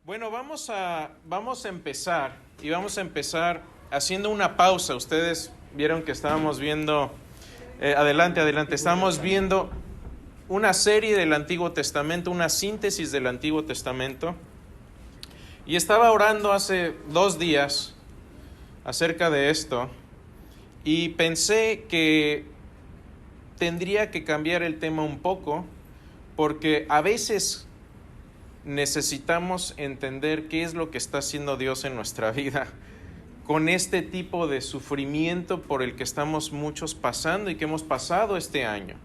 Bueno, vamos a empezar y vamos a empezar haciendo una pausa. Ustedes vieron que estábamos viendo, adelante, estábamos viendo una serie del Antiguo Testamento, una síntesis del Antiguo Testamento. Y estaba orando hace 2 días acerca de esto y pensé que tendría que cambiar el tema un poco porque a veces necesitamos entender qué es lo que está haciendo Dios en nuestra vida con este tipo de sufrimiento por el que estamos muchos pasando y que hemos pasado este año.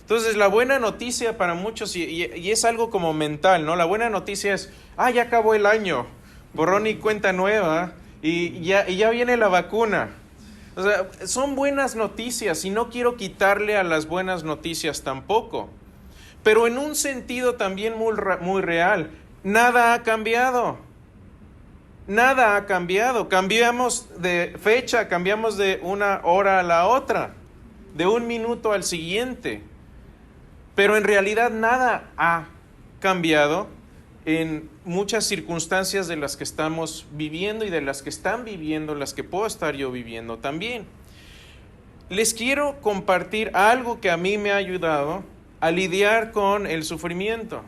Entonces, la buena noticia para muchos, y es algo como mental, ¿no? La buena noticia es, ya acabó el año, borrón y cuenta nueva, y ya viene la vacuna. O sea, son buenas noticias y no quiero quitarle a las buenas noticias tampoco. Pero en un sentido también muy real, nada ha cambiado. Nada ha cambiado. Cambiamos de fecha, cambiamos de una hora a la otra, de un minuto al siguiente. Pero en realidad nada ha cambiado en muchas circunstancias de las que estamos viviendo y de las que están viviendo, las que puedo estar yo viviendo también. Les quiero compartir algo que a mí me ha ayudado a lidiar con el sufrimiento.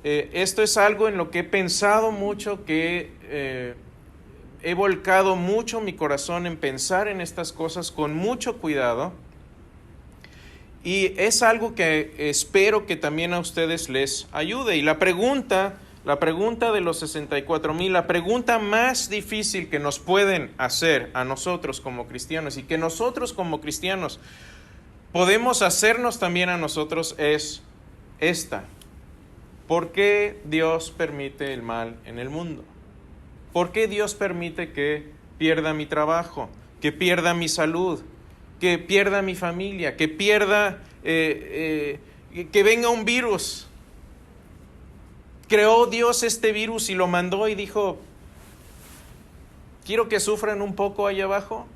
Esto es algo en lo que he pensado mucho, que he volcado mucho mi corazón en pensar en estas cosas con mucho cuidado. Y es algo que espero que también a ustedes les ayude. Y la pregunta de los 64,000, la pregunta más difícil que nos pueden hacer a nosotros como cristianos y que nosotros como cristianos podemos hacernos también a nosotros es esta: ¿por qué Dios permite el mal en el mundo? ¿Por qué Dios permite que pierda mi trabajo, que pierda mi salud, que pierda mi familia, que pierda, que venga un virus? Creó Dios este virus y lo mandó y dijo, quiero que sufran un poco allá abajo.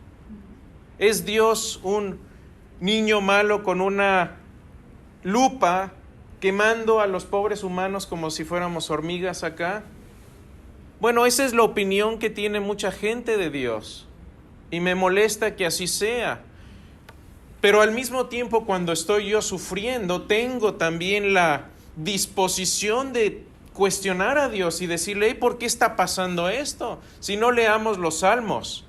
¿Es Dios un niño malo con una lupa quemando a los pobres humanos como si fuéramos hormigas acá? Bueno, esa es la opinión que tiene mucha gente de Dios y me molesta que así sea. Pero al mismo tiempo, cuando estoy yo sufriendo, tengo también la disposición de cuestionar a Dios y decirle, ¿por qué está pasando esto? Si no, leamos los Salmos.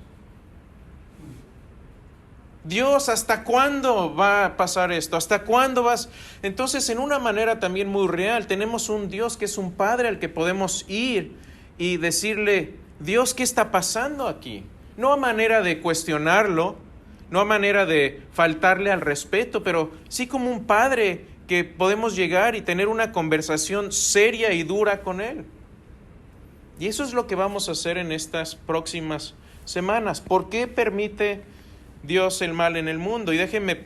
Dios, ¿hasta cuándo va a pasar esto? ¿Hasta cuándo vas? Entonces, en una manera también muy real, tenemos un Dios que es un Padre al que podemos ir y decirle, Dios, ¿qué está pasando aquí? No a manera de cuestionarlo, no a manera de faltarle al respeto, pero sí como un Padre que podemos llegar y tener una conversación seria y dura con Él. Y eso es lo que vamos a hacer en estas próximas semanas. ¿Por qué permite Dios el mal en el mundo? Y déjenme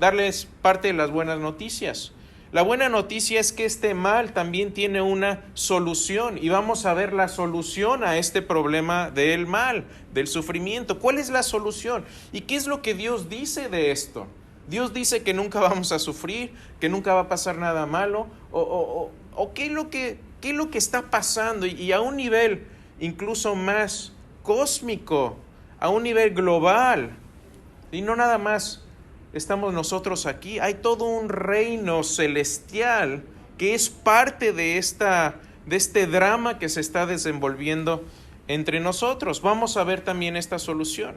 darles parte de las buenas noticias. La buena noticia es que este mal también tiene una solución y vamos a ver la solución a este problema del mal, del sufrimiento. ¿Cuál es la solución? ¿Y qué es lo que Dios dice de esto? Dios dice que nunca vamos a sufrir, que nunca va a pasar nada malo, o qué es lo que está pasando y a un nivel incluso más cósmico, a un nivel global. Y no nada más estamos nosotros aquí, hay todo un reino celestial que es parte de este drama que se está desenvolviendo entre nosotros. Vamos a ver también esta solución.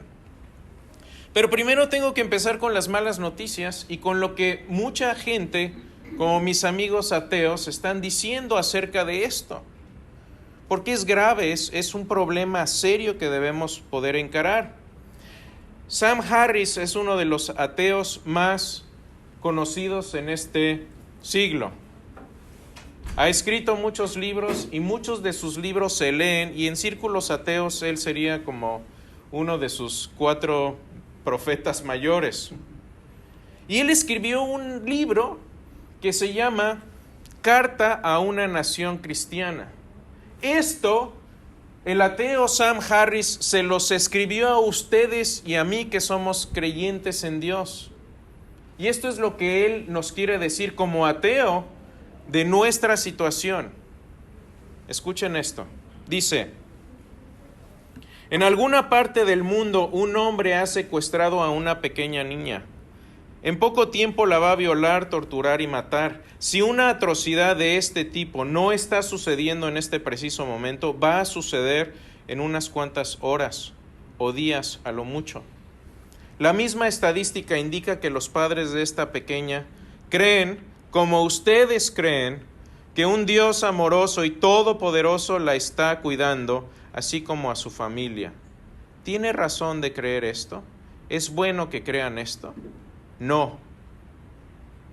Pero primero tengo que empezar con las malas noticias y con lo que mucha gente, como mis amigos ateos, están diciendo acerca de esto. Porque es grave, es un problema serio que debemos poder encarar. Sam Harris es uno de los ateos más conocidos en este siglo. Ha escrito muchos libros y muchos de sus libros se leen, y en círculos ateos él sería como uno de sus 4 profetas mayores. Y él escribió un libro que se llama Carta a una nación cristiana. Esto, el ateo Sam Harris se los escribió a ustedes y a mí que somos creyentes en Dios. Y esto es lo que él nos quiere decir como ateo de nuestra situación. Escuchen esto. Dice, en alguna parte del mundo un hombre ha secuestrado a una pequeña niña. En poco tiempo la va a violar, torturar y matar. Si una atrocidad de este tipo no está sucediendo en este preciso momento, va a suceder en unas cuantas horas o días a lo mucho. La misma estadística indica que los padres de esta pequeña creen, como ustedes creen, que un Dios amoroso y todopoderoso la está cuidando, así como a su familia. ¿Tiene razón de creer esto? ¿Es bueno que crean esto? No.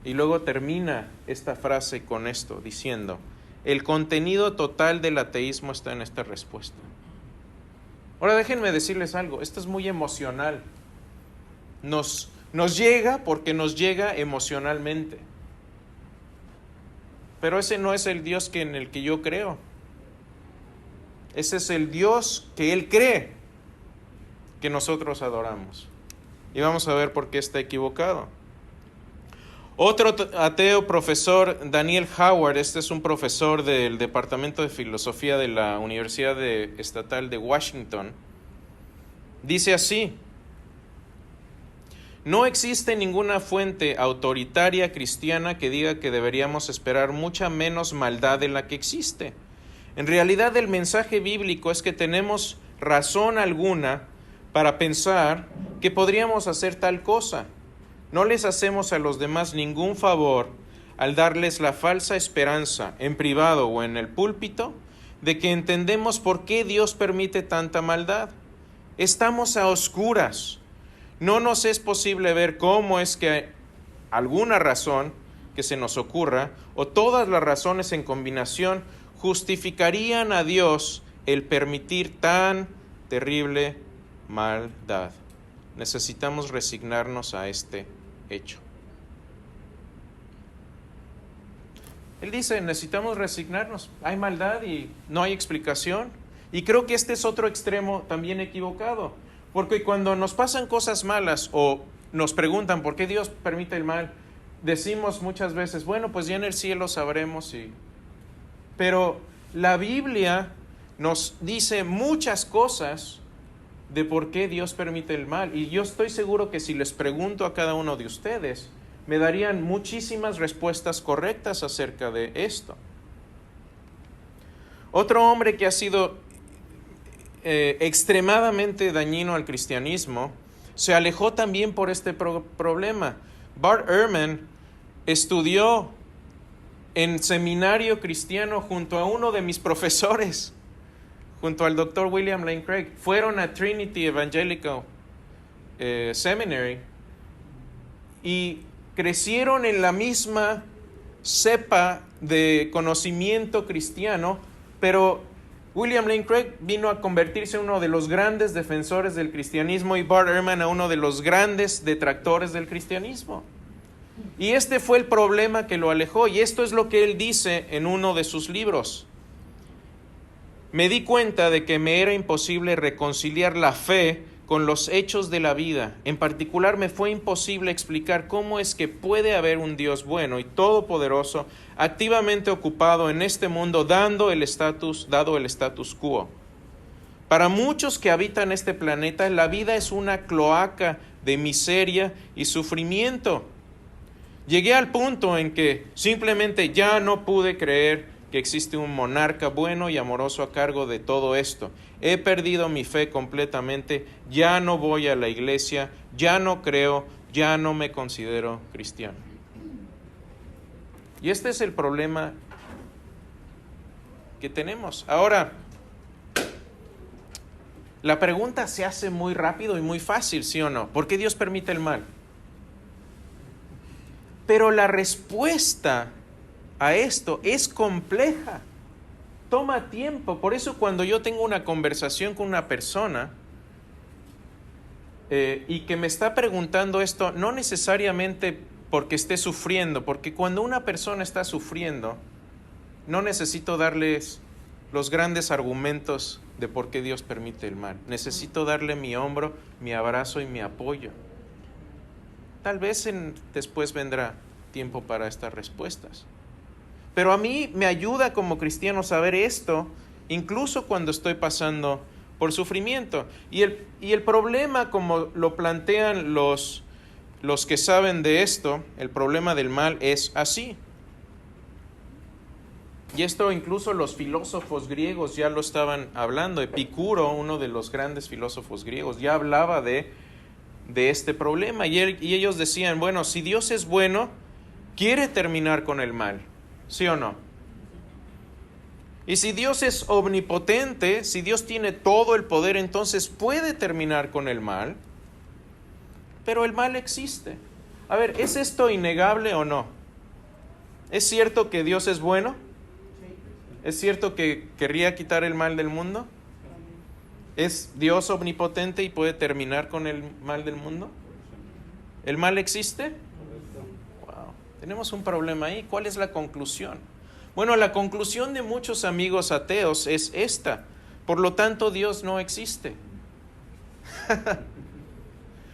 Y luego termina esta frase con esto, diciendo, el contenido total del ateísmo está en esta respuesta. Ahora déjenme decirles algo, esto es muy emocional. Nos llega porque nos llega emocionalmente. Pero ese no es el Dios en el que yo creo. Ese es el Dios que Él cree que nosotros adoramos. Y vamos a ver por qué está equivocado. Otro ateo profesor, Daniel Howard, este es un profesor del Departamento de Filosofía de la Universidad Estatal de Washington, dice así, no existe ninguna fuente autoritaria cristiana que diga que deberíamos esperar mucha menos maldad de la que existe. En realidad, el mensaje bíblico es que tenemos razón alguna para pensar que podríamos hacer tal cosa. No les hacemos a los demás ningún favor al darles la falsa esperanza, en privado o en el púlpito, de que entendemos por qué Dios permite tanta maldad. Estamos a oscuras. No nos es posible ver cómo es que alguna razón que se nos ocurra, o todas las razones en combinación, justificarían a Dios el permitir tan terrible maldad. Necesitamos resignarnos a este hecho. Él dice, necesitamos resignarnos. Hay maldad y no hay explicación. Y creo que este es otro extremo también equivocado. Porque cuando nos pasan cosas malas o nos preguntan por qué Dios permite el mal, decimos muchas veces, bueno, pues ya en el cielo sabremos. Pero la Biblia nos dice muchas cosas de por qué Dios permite el mal. Y yo estoy seguro que si les pregunto a cada uno de ustedes, me darían muchísimas respuestas correctas acerca de esto. Otro hombre que ha sido extremadamente dañino al cristianismo, se alejó también por este problema. Bart Ehrman estudió en seminario cristiano junto a uno de mis profesores, junto al doctor William Lane Craig. Fueron a Trinity Evangelical Seminary y crecieron en la misma cepa de conocimiento cristiano, pero William Lane Craig vino a convertirse en uno de los grandes defensores del cristianismo y Bart Ehrman a uno de los grandes detractores del cristianismo. Y este fue el problema que lo alejó, y esto es lo que él dice en uno de sus libros. Me di cuenta de que me era imposible reconciliar la fe con los hechos de la vida. En particular, me fue imposible explicar cómo es que puede haber un Dios bueno y todopoderoso activamente ocupado en este mundo dado el status quo. Para muchos que habitan este planeta, la vida es una cloaca de miseria y sufrimiento. Llegué al punto en que simplemente ya no pude creer que existe un monarca bueno y amoroso a cargo de todo esto. He perdido mi fe completamente, ya no voy a la iglesia, ya no creo, ya no me considero cristiano. Y este es el problema que tenemos. Ahora, la pregunta se hace muy rápido y muy fácil, ¿sí o no? ¿Por qué Dios permite el mal? Pero la respuesta a esto es compleja, toma tiempo. Por eso cuando yo tengo una conversación con una persona y que me está preguntando esto, no necesariamente porque esté sufriendo, porque cuando una persona está sufriendo, no necesito darles los grandes argumentos de por qué Dios permite el mal. Necesito darle mi hombro, mi abrazo y mi apoyo. Tal vez después vendrá tiempo para estas respuestas. Pero a mí me ayuda como cristiano saber esto, incluso cuando estoy pasando por sufrimiento. Y el problema, como lo plantean los que saben de esto, el problema del mal es así. Y esto incluso los filósofos griegos ya lo estaban hablando. Epicuro, uno de los grandes filósofos griegos, ya hablaba de este problema. Y ellos decían, bueno, si Dios es bueno, quiere terminar con el mal, ¿sí o no? Y si Dios es omnipotente, si Dios tiene todo el poder, entonces puede terminar con el mal. Pero el mal existe. A ver, ¿es esto innegable o no? ¿Es cierto que Dios es bueno? ¿Es cierto que querría quitar el mal del mundo? ¿Es Dios omnipotente y puede terminar con el mal del mundo? ¿El mal existe? Wow, tenemos un problema ahí. ¿Cuál es la conclusión? Bueno, la conclusión de muchos amigos ateos es esta. Por lo tanto, Dios no existe.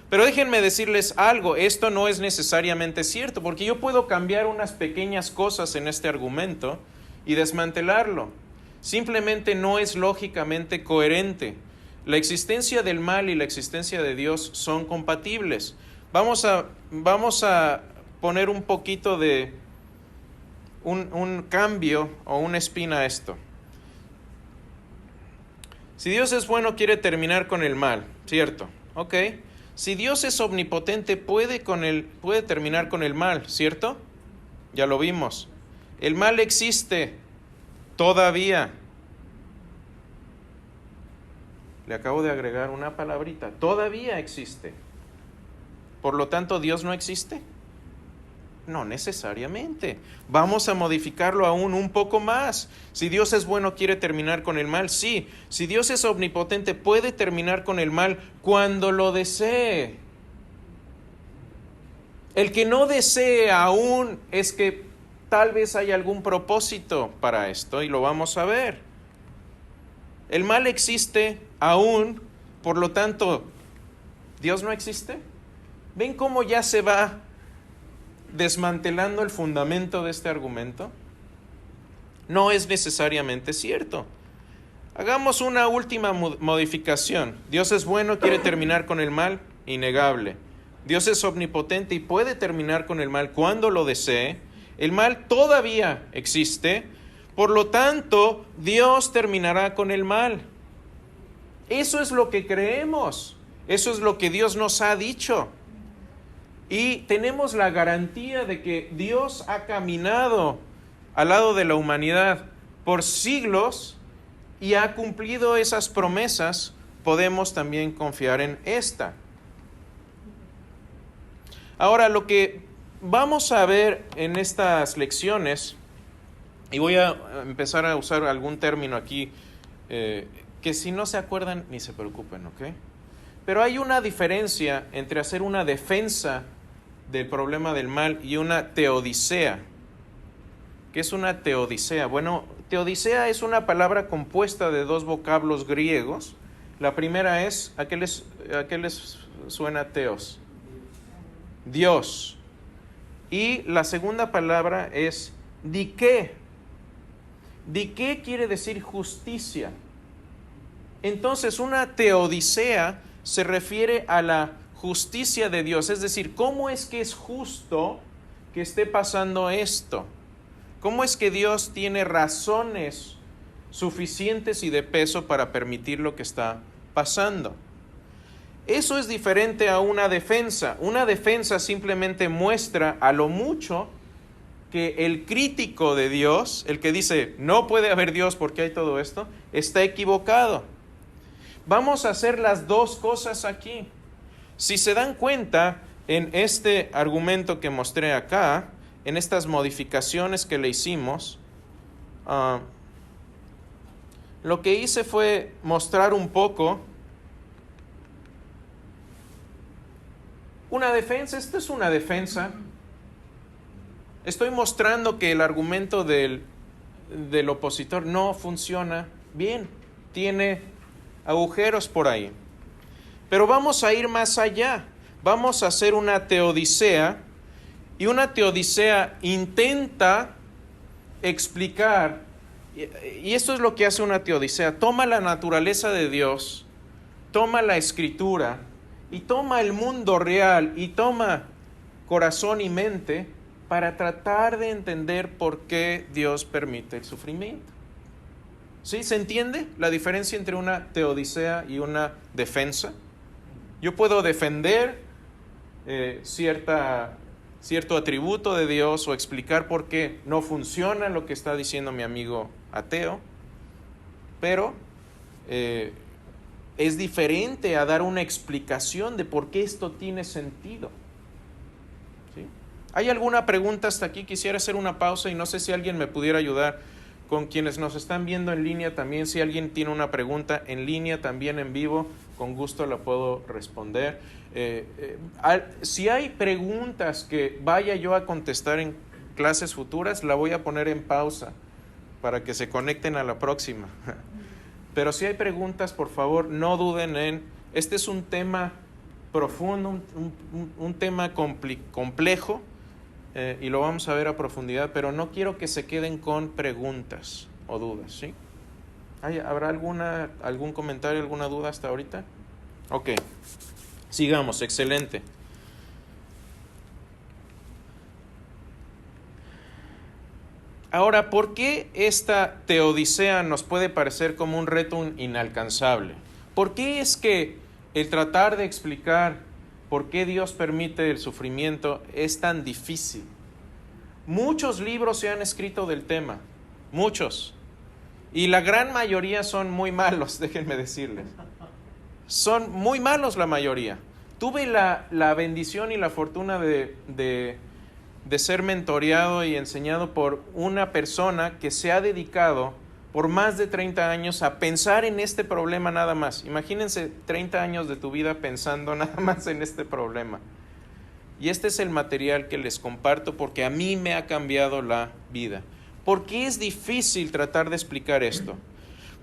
Pero déjenme decirles algo, esto no es necesariamente cierto, porque yo puedo cambiar unas pequeñas cosas en este argumento y desmantelarlo. Simplemente no es lógicamente coherente. La existencia del mal y la existencia de Dios son compatibles. Vamos a poner un poquito de un cambio o una espina a esto. Si Dios es bueno, quiere terminar con el mal, ¿cierto? Ok. Si Dios es omnipotente, puede terminar con el mal, ¿cierto? Ya lo vimos. El mal existe todavía. Le acabo de agregar una palabrita. Todavía existe. Por lo tanto, ¿Dios no existe? No necesariamente. Vamos a modificarlo aún un poco más. Si Dios es bueno, ¿quiere terminar con el mal? Sí. Si Dios es omnipotente, puede terminar con el mal cuando lo desee. El que no desee aún es que tal vez hay algún propósito para esto y lo vamos a ver. El mal existe aún, por lo tanto, ¿Dios no existe? ¿Ven cómo ya se va desmantelando el fundamento de este argumento? No es necesariamente cierto. Hagamos una última modificación. Dios es bueno, quiere terminar con el mal, innegable. Dios es omnipotente y puede terminar con el mal cuando lo desee. El mal todavía existe, por lo tanto, Dios terminará con el mal. Eso es lo que creemos, eso es lo que Dios nos ha dicho. Y tenemos la garantía de que Dios ha caminado al lado de la humanidad por siglos y ha cumplido esas promesas. Podemos también confiar en esta. Ahora, lo que vamos a ver en estas lecciones, y voy a empezar a usar algún término aquí, que si no se acuerdan, ni se preocupen, ¿ok? Pero hay una diferencia entre hacer una defensa del problema del mal y una teodicea. ¿Qué es una teodicea? Bueno, teodicea es una palabra compuesta de dos vocablos griegos. La primera es, ¿a qué les suena teos? Dios. Y la segunda palabra es dike. Dike quiere decir justicia. Entonces, una teodicea se refiere a la justicia de Dios, es decir, ¿cómo es que es justo que esté pasando esto? ¿Cómo es que Dios tiene razones suficientes y de peso para permitir lo que está pasando? Eso es diferente a una defensa. Una defensa simplemente muestra a lo mucho que el crítico de Dios, el que dice, no puede haber Dios porque hay todo esto, está equivocado. Vamos a hacer las dos cosas aquí. Si se dan cuenta, en este argumento que mostré acá, en estas modificaciones que le hicimos, lo que hice fue mostrar un poco una defensa. Esto es una defensa. Estoy mostrando que el argumento del opositor no funciona bien, tiene agujeros por ahí. Pero vamos a ir más allá. Vamos a hacer una teodicea, y una teodicea intenta explicar, y esto es lo que hace una teodicea, toma la naturaleza de Dios, toma la escritura, y toma el mundo real, y toma corazón y mente, para tratar de entender por qué Dios permite el sufrimiento. ¿Sí? ¿Se entiende la diferencia entre una teodicea y una defensa? Yo puedo defender cierto atributo de Dios o explicar por qué no funciona lo que está diciendo mi amigo ateo, pero es diferente a dar una explicación de por qué esto tiene sentido. ¿Sí? ¿Hay alguna pregunta hasta aquí? Quisiera hacer una pausa y no sé si alguien me pudiera ayudar. Con quienes nos están viendo en línea también, si alguien tiene una pregunta en línea, también en vivo, con gusto la puedo responder. Si hay preguntas que vaya yo a contestar en clases futuras, la voy a poner en pausa para que se conecten a la próxima. Pero si hay preguntas, por favor, no duden en... Este es un tema profundo, un tema complejo, y lo vamos a ver a profundidad, pero no quiero que se queden con preguntas o dudas, ¿sí? ¿Habrá algún comentario, alguna duda hasta ahorita? Ok, sigamos, excelente. Ahora, ¿por qué esta teodicea nos puede parecer como un reto inalcanzable? ¿Por qué es que el tratar de explicar por qué Dios permite el sufrimiento es tan difícil? Muchos libros se han escrito del tema, muchos, y la gran mayoría son muy malos, déjenme decirles. Son muy malos la mayoría. Tuve la bendición y la fortuna de ser mentoreado y enseñado por una persona que se ha dedicado por más de 30 años a pensar en este problema nada más. Imagínense 30 años de tu vida pensando nada más en este problema. Y este es el material que les comparto porque a mí me ha cambiado la vida. ¿Por qué es difícil tratar de explicar esto?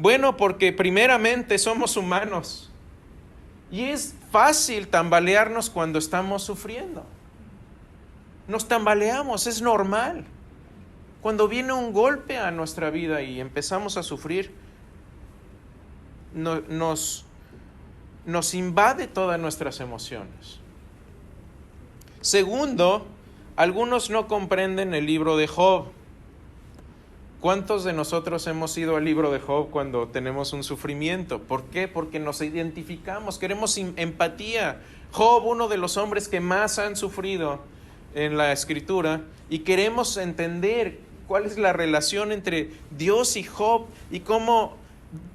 Bueno, porque primeramente somos humanos y es fácil tambalearnos cuando estamos sufriendo. Nos tambaleamos, es normal. Cuando viene un golpe a nuestra vida y empezamos a sufrir, nos invade todas nuestras emociones. Segundo, algunos no comprenden el libro de Job. ¿Cuántos de nosotros hemos ido al libro de Job cuando tenemos un sufrimiento? ¿Por qué? Porque nos identificamos, queremos empatía. Job, uno de los hombres que más han sufrido en la Escritura, y queremos entender cuál es la relación entre Dios y Job y cómo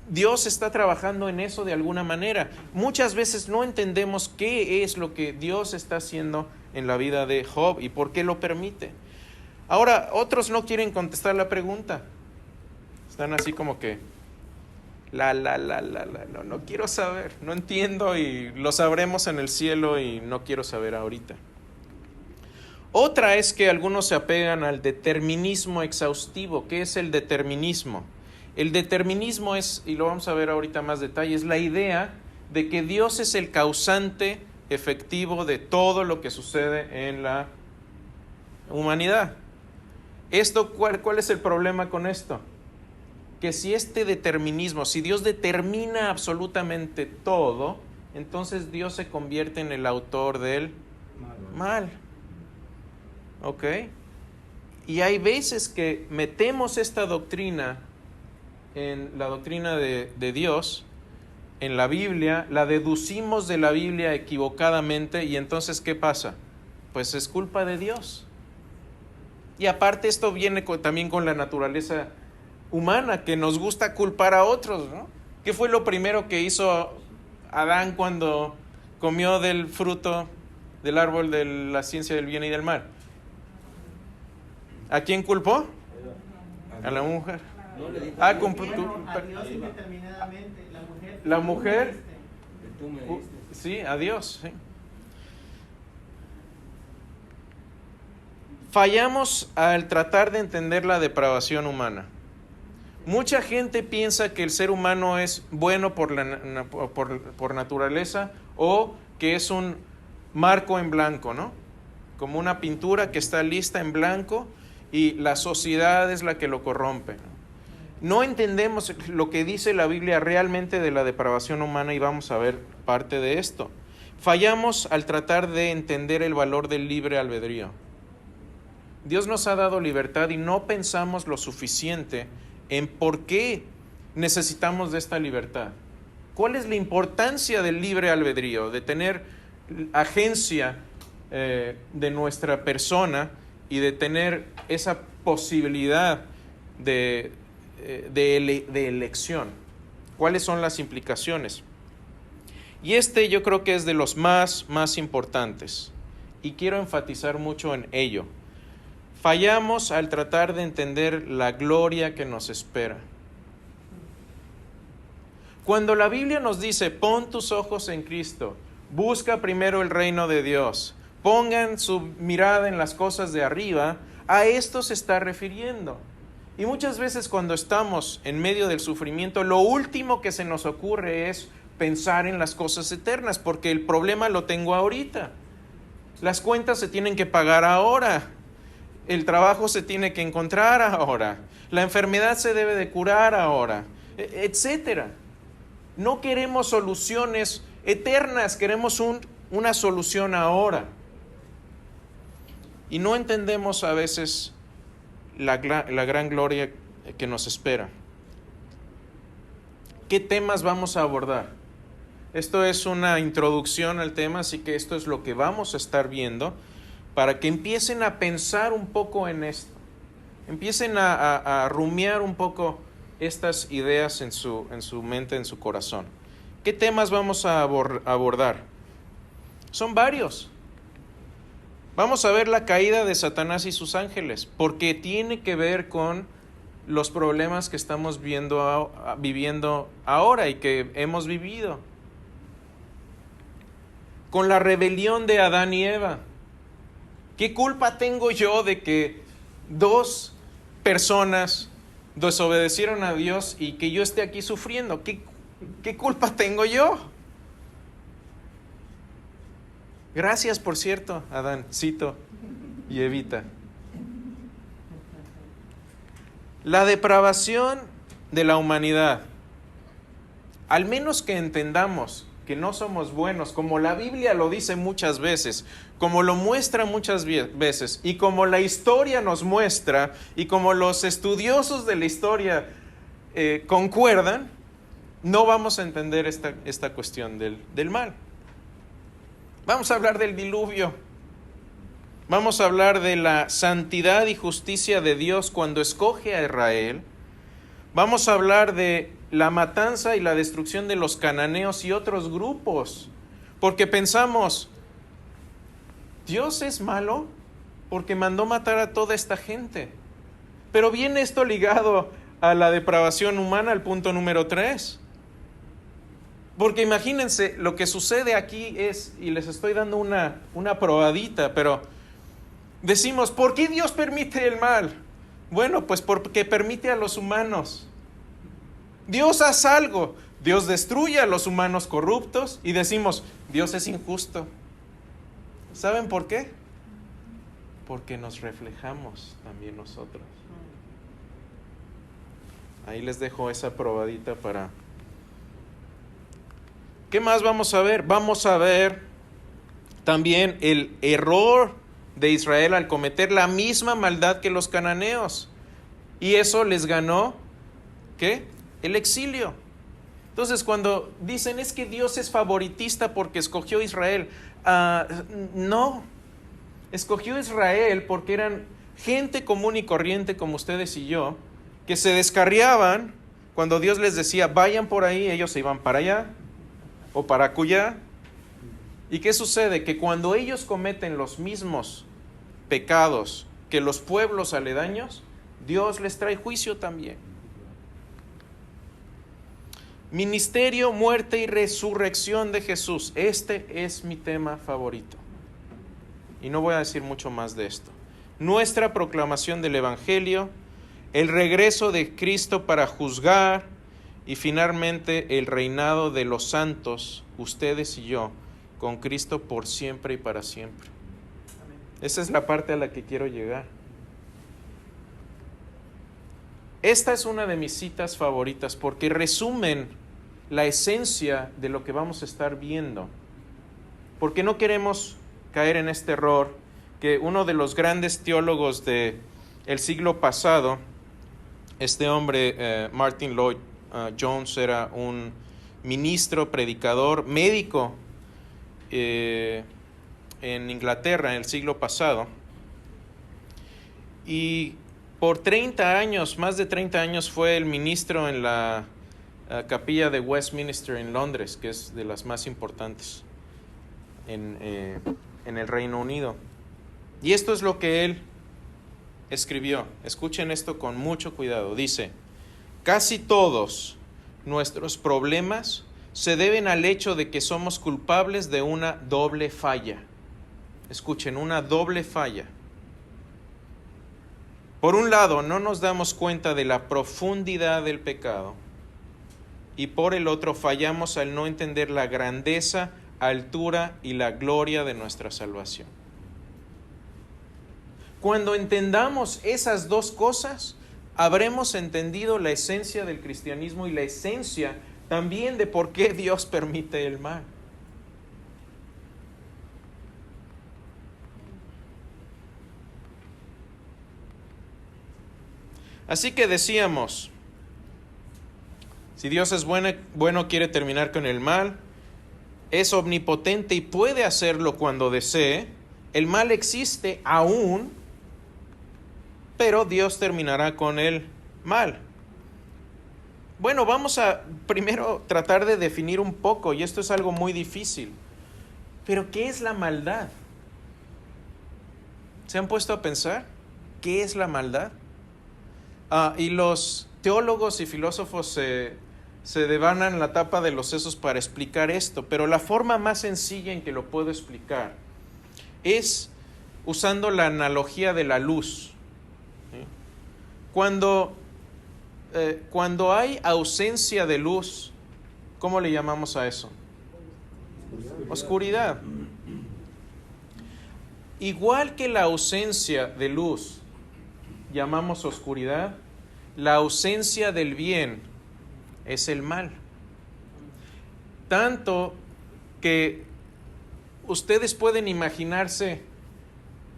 Dios está trabajando en eso de alguna manera. Muchas veces no entendemos qué es lo que Dios está haciendo en la vida de Job y por qué lo permite. Ahora, otros no quieren contestar la pregunta. Están así como que, no quiero saber, no entiendo y lo sabremos en el cielo y no quiero saber ahorita. Otra es que algunos se apegan al determinismo exhaustivo. ¿Qué es el determinismo? El determinismo es, y lo vamos a ver ahorita más detalle, es la idea de que Dios es el causante efectivo de todo lo que sucede en la humanidad. ¿Cuál es el problema con esto? Que si este determinismo, si Dios determina absolutamente todo, entonces Dios se convierte en el autor del mal. ¿Ok? Y hay veces que metemos esta doctrina en la doctrina de Dios, en la Biblia, la deducimos de la Biblia equivocadamente y entonces ¿qué pasa? Pues es culpa de Dios. Y aparte esto viene también con la naturaleza humana, que nos gusta culpar a otros, ¿no? ¿Qué fue lo primero que hizo Adán cuando comió del fruto del árbol de la ciencia del bien y del mal? ¿A quién culpó? A la mujer. A Dios indeterminadamente. La mujer. Sí, a Dios. Sí. Fallamos al tratar de entender la depravación humana. Mucha gente piensa que el ser humano es bueno por naturaleza o que es un marco en blanco, ¿no? Como una pintura que está lista en blanco y la sociedad es la que lo corrompe. No entendemos lo que dice la Biblia realmente de la depravación humana y vamos a ver parte de esto. Fallamos al tratar de entender el valor del libre albedrío. Dios nos ha dado libertad y no pensamos lo suficiente en por qué necesitamos de esta libertad. ¿Cuál es la importancia del libre albedrío, de tener agencia de nuestra persona y de tener esa posibilidad de elección? ¿Cuáles son las implicaciones? Y yo creo que es de los más importantes y quiero enfatizar mucho en ello. Fallamos al tratar de entender la gloria que nos espera. Cuando la Biblia nos dice, pon tus ojos en Cristo, busca primero el reino de Dios, pongan su mirada en las cosas de arriba, a esto se está refiriendo. Y muchas veces cuando estamos en medio del sufrimiento, lo último que se nos ocurre es pensar en las cosas eternas, porque el problema lo tengo ahorita. Las cuentas se tienen que pagar ahora. El trabajo se tiene que encontrar ahora. La enfermedad se debe de curar ahora, etcétera. No queremos soluciones eternas, queremos una solución ahora. Y no entendemos a veces la gran gloria que nos espera. ¿Qué temas vamos a abordar? Esto es una introducción al tema, así que esto es lo que vamos a estar viendo para que empiecen a pensar un poco en esto. Empiecen a rumiar un poco estas ideas en su mente, en su corazón. ¿Qué temas vamos a abordar? Son varios. Vamos a ver la caída de Satanás y sus ángeles, porque tiene que ver con los problemas que estamos viviendo ahora y que hemos vivido. Con la rebelión de Adán y Eva. ¿Qué culpa tengo yo de que dos personas desobedecieron a Dios y que yo esté aquí sufriendo? ¿Qué culpa tengo yo? Gracias, por cierto, Adancito y Evita. La depravación de la humanidad. Al menos que entendamos que no somos buenos, como la Biblia lo dice muchas veces, como lo muestra muchas veces, y como la historia nos muestra, y como los estudiosos de la historia concuerdan, no vamos a entender esta cuestión del mal. Vamos a hablar del diluvio. Vamos a hablar de la santidad y justicia de Dios cuando escoge a Israel. Vamos a hablar de la matanza y la destrucción de los cananeos y otros grupos. Porque pensamos, ¿Dios es malo? Porque mandó matar a toda esta gente. Pero viene esto ligado a la depravación humana, al punto número 3. Porque imagínense, lo que sucede aquí es, y les estoy dando una probadita, pero decimos, ¿por qué Dios permite el mal? Bueno, pues porque permite a los humanos. Dios hace algo, Dios destruye a los humanos corruptos y decimos, Dios es injusto. ¿Saben por qué? Porque nos reflejamos también nosotros. Ahí les dejo esa probadita para... ¿Qué más vamos a ver? Vamos a ver también el error de Israel al cometer la misma maldad que los cananeos. Y eso les ganó, ¿qué? El exilio. Entonces, cuando dicen es que Dios es favoritista porque escogió a Israel, no. Escogió a Israel porque eran gente común y corriente como ustedes y yo, que se descarriaban cuando Dios les decía, vayan por ahí, ellos se iban para allá o para acullá. ¿Y qué sucede? Que cuando ellos cometen los mismos pecados que los pueblos aledaños, Dios les trae juicio también. Ministerio, muerte y resurrección de Jesús. Este es mi tema favorito. Y no voy a decir mucho más de esto. Nuestra proclamación del Evangelio, el regreso de Cristo para juzgar y finalmente el reinado de los santos, ustedes y yo, con Cristo por siempre y para siempre. Esa es la parte a la que quiero llegar. Esta es una de mis citas favoritas porque resumen la esencia de lo que vamos a estar viendo. Porque no queremos caer en este error que uno de los grandes teólogos del siglo pasado, este hombre, Martin Lloyd Jones, era un ministro, predicador, médico en Inglaterra en el siglo pasado. Y por 30 años, más de 30 años, fue el ministro en la capilla de Westminster en Londres, que es de las más importantes en el Reino Unido. Y esto es lo que él escribió. Escuchen esto con mucho cuidado. Dice: casi todos nuestros problemas se deben al hecho de que somos culpables de una doble falla. Escuchen, una doble falla. Por un lado, no nos damos cuenta de la profundidad del pecado, y por el otro, fallamos al no entender la grandeza, altura y la gloria de nuestra salvación. Cuando entendamos esas dos cosas, habremos entendido la esencia del cristianismo y la esencia también de por qué Dios permite el mal. Así que decíamos, si Dios es bueno, quiere terminar con el mal, es omnipotente y puede hacerlo cuando desee. El mal existe aún, pero Dios terminará con el mal. Bueno, vamos a primero tratar de definir un poco, y esto es algo muy difícil. Pero ¿qué es la maldad? ¿Se han puesto a pensar qué es la maldad? Y los teólogos y filósofos se devanan la tapa de los sesos para explicar esto, pero la forma más sencilla en que lo puedo explicar es usando la analogía de la luz. Cuando hay ausencia de luz, ¿cómo le llamamos a eso? Oscuridad. Igual que la ausencia de luz llamamos oscuridad, la ausencia del bien es el mal. Tanto que ustedes pueden imaginarse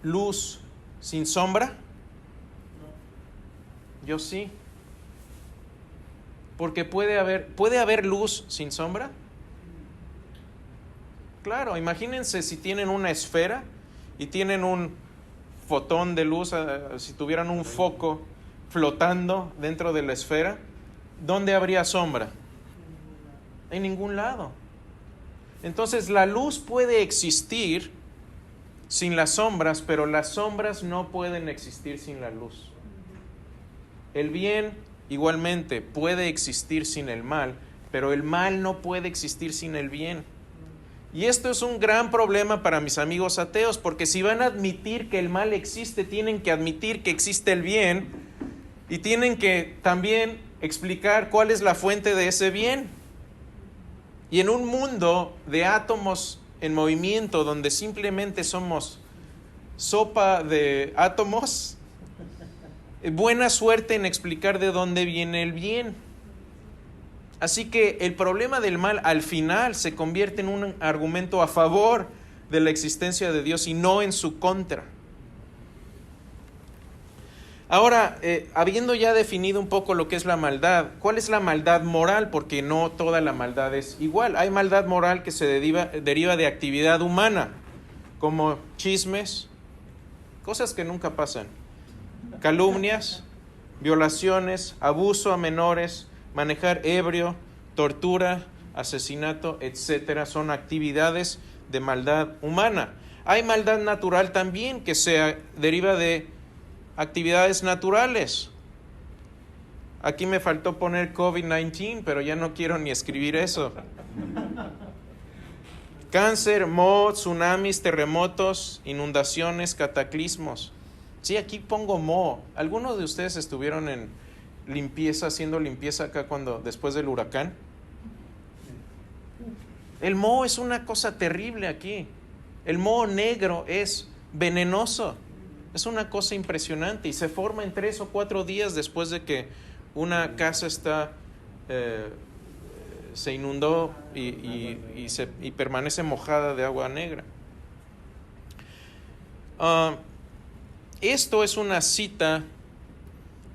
luz sin sombra. Yo sí. Porque ¿puede haber luz sin sombra? Claro, imagínense si tienen una esfera y tienen un fotón de luz, si tuvieran un foco flotando dentro de la esfera, ¿dónde habría sombra? En ningún lado. Entonces la luz puede existir sin las sombras, pero las sombras no pueden existir sin la luz. El bien igualmente puede existir sin el mal, pero el mal no puede existir sin el bien. Y esto es un gran problema para mis amigos ateos, porque si van a admitir que el mal existe, tienen que admitir que existe el bien y tienen que también explicar cuál es la fuente de ese bien. Y en un mundo de átomos en movimiento, donde simplemente somos sopa de átomos, buena suerte en explicar de dónde viene el bien. Así que el problema del mal al final se convierte en un argumento a favor de la existencia de Dios y no en su contra. Ahora, habiendo ya definido un poco lo que es la maldad, ¿cuál es la maldad moral? Porque no toda la maldad es igual. Hay maldad moral que se deriva de actividad humana, como chismes, cosas que nunca pasan, calumnias, violaciones, abuso a menores, manejar ebrio, tortura, asesinato, etcétera, son actividades de maldad humana. Hay maldad natural también que se deriva de actividades naturales. Aquí me faltó poner COVID-19, pero ya no quiero ni escribir eso. Cáncer, moho, tsunamis, terremotos, inundaciones, cataclismos. Sí, aquí pongo moho. ¿Algunos de ustedes estuvieron haciendo limpieza acá después del huracán? El moho es una cosa terrible aquí. El moho negro es venenoso. Es una cosa impresionante y se forma en 3 o 4 días después de que una casa se inundó y permanece mojada de agua negra. Esto es una cita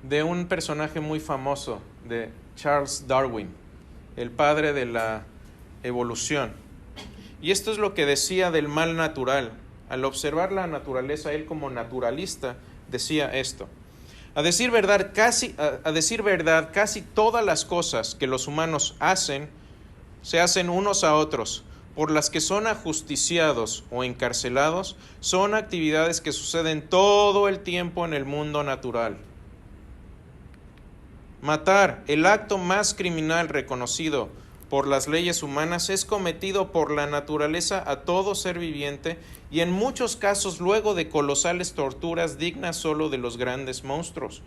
de un personaje muy famoso, de Charles Darwin, el padre de la evolución. Y esto es lo que decía del mal natural. Al observar la naturaleza, él como naturalista decía esto: a decir verdad, casi todas las cosas que los humanos hacen, se hacen unos a otros. Por las que son ajusticiados o encarcelados, son actividades que suceden todo el tiempo en el mundo natural. Matar, el acto más criminal reconocido por las leyes humanas, es cometido por la naturaleza a todo ser viviente y en muchos casos luego de colosales torturas dignas solo de los grandes monstruos.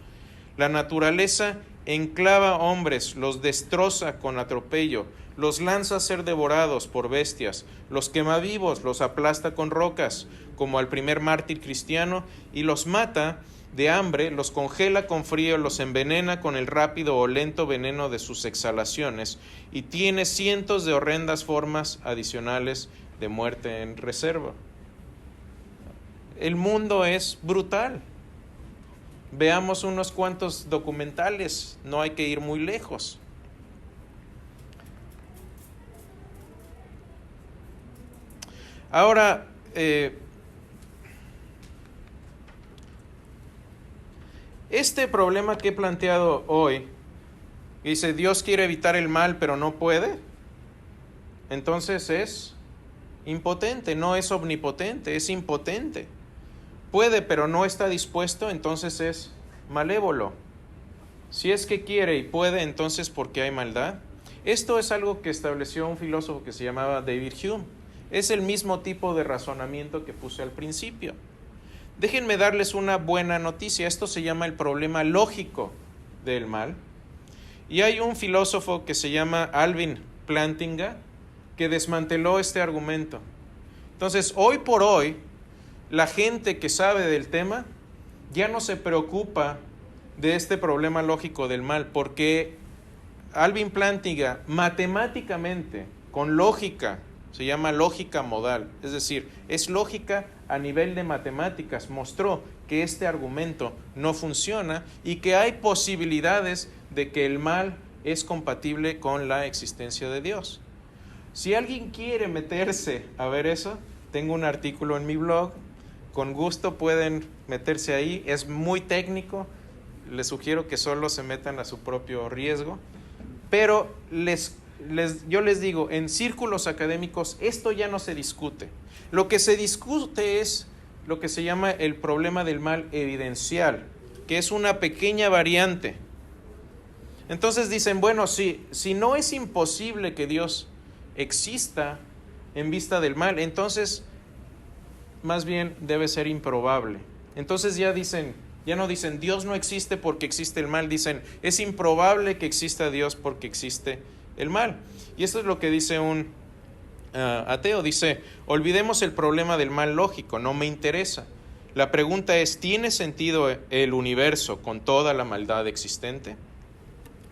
La naturaleza enclava hombres, los destroza con atropello, los lanza a ser devorados por bestias, los quema vivos, los aplasta con rocas, como al primer mártir cristiano, y los mata de hambre, los congela con frío, los envenena con el rápido o lento veneno de sus exhalaciones, y tiene cientos de horrendas formas adicionales de muerte en reserva. El mundo es brutal. Veamos unos cuantos documentales, no hay que ir muy lejos. Ahora, este problema que he planteado hoy, dice Dios quiere evitar el mal pero no puede, entonces es impotente, no es omnipotente, es impotente. Puede pero no está dispuesto, entonces es malévolo. Si es que quiere y puede, entonces ¿por qué hay maldad? Esto es algo que estableció un filósofo que se llamaba David Hume. Es el mismo tipo de razonamiento que puse al principio. Déjenme darles una buena noticia. Esto se llama el problema lógico del mal. Y hay un filósofo que se llama Alvin Plantinga que desmanteló este argumento. Entonces, hoy por hoy, la gente que sabe del tema ya no se preocupa de este problema lógico del mal, porque Alvin Plantinga matemáticamente, con lógica, se llama lógica modal, es decir, es lógica a nivel de matemáticas, mostró que este argumento no funciona y que hay posibilidades de que el mal es compatible con la existencia de Dios. Si alguien quiere meterse a ver eso, tengo un artículo en mi blog, con gusto pueden meterse ahí, es muy técnico, les sugiero que solo se metan a su propio riesgo, pero yo les digo, en círculos académicos esto ya no se discute. Lo que se discute es lo que se llama el problema del mal evidencial, que es una pequeña variante. Entonces dicen, bueno, si no es imposible que Dios exista en vista del mal, entonces más bien debe ser improbable. Entonces ya no dicen Dios no existe porque existe el mal, dicen es improbable que exista Dios porque existe el mal. Y esto es lo que dice un ateo, dice, olvidemos el problema del mal lógico, no me interesa. La pregunta es, ¿tiene sentido el universo con toda la maldad existente?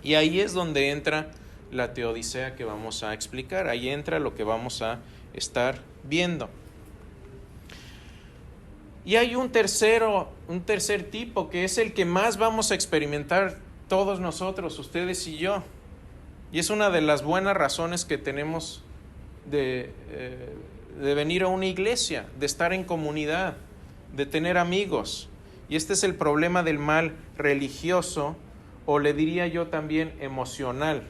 Y ahí es donde entra la teodicea que vamos a explicar, ahí entra lo que vamos a estar viendo. Y hay un tercer tipo, que es el que más vamos a experimentar todos nosotros, ustedes y yo. Y es una de las buenas razones que tenemos de venir a una iglesia, de estar en comunidad, de tener amigos. Y este es el problema del mal religioso, o le diría yo también emocional.